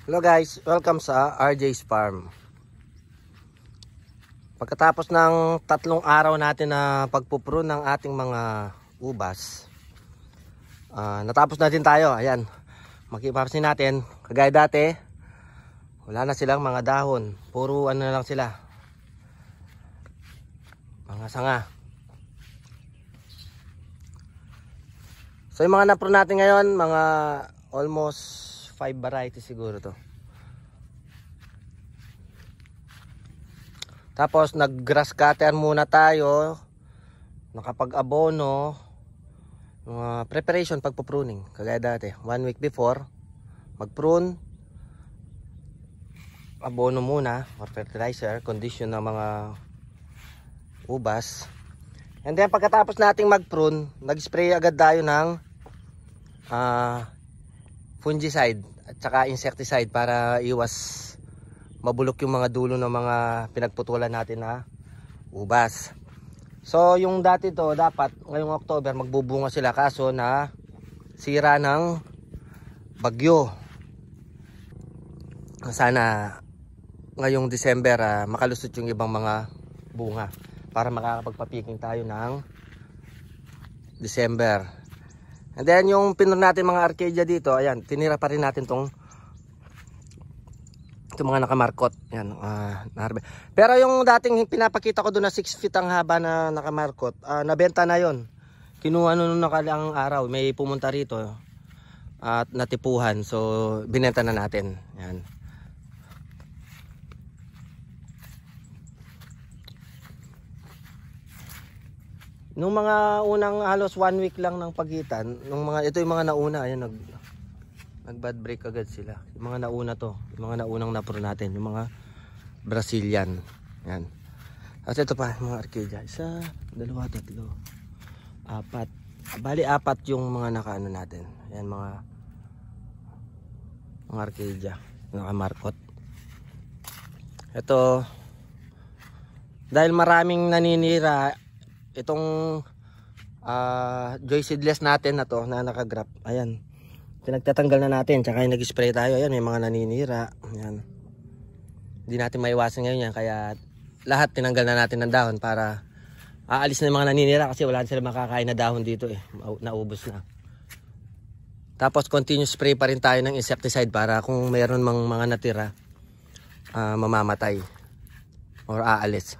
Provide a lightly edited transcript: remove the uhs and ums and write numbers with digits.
Hello guys, welcome sa RJ's Farm. Pagkatapos ng 3 araw natin na pagpuprune ng ating mga ubas, natapos natin tayo. Ayan, makipapansin natin, kagaya dati, wala na silang mga dahon. Puro ano na lang sila, mga sanga. So yung mga naprune natin ngayon, mga almost 5 varieties siguro to. Tapos nag-grass cutter muna tayo, nakapag-abono, preparation pagpo-pruning. Kagaya dati, 1 week before mag-prune, abono muna, or fertilizer, condition ng mga ubas. And then pagkatapos nating mag-prune, nag-spray agad tayo ng fungicide at saka insecticide para iwas mabulok yung mga dulo ng mga pinagputulan natin na ubas. So yung dati to, dapat ngayong October magbubunga sila, kaso na sira ng bagyo. Sana ngayong December makalusot yung ibang mga bunga para makakapagpapiking tayo ng December. And then yung pinur natin mga Arcadia dito, ayan, tinira pa rin natin itong mga nakamarkot. Ayan, pero yung dating pinapakita ko doon na 6 feet ang haba na nakamarkot, nabenta na yon. Kinuha nung nakalang araw, may pumunta rito at natipuhan, so binenta na natin. Ayan. Nung mga unang halos 1 week lang ng pagitan, nung mga ito yung mga nauna, ayan, nag bad break agad sila. Yung mga nauna to, yung mga naunang napro natin, yung mga Brazilian. Ayan. At ito pa, mga Arcadia. 1, 2, 3, 4. Bali 4 yung mga nakaano natin. Ayan, mga Arcadia, nakamarkot. Ito, dahil maraming naninira, itong joy seedless natin na to na nakagrap, ayan, pinagtatanggal na natin, tsaka yung nag-spray tayo. Ayan, may mga naninira. Ayan, hindi natin maiwasan ngayon yan, kaya lahat tinanggal na natin ng dahon para aalis na yung mga naninira, kasi wala sila makakain na dahon dito naubos na. Tapos continuous spray pa rin tayo ng insecticide para kung mayroon mga natira, mamamatay or aalis.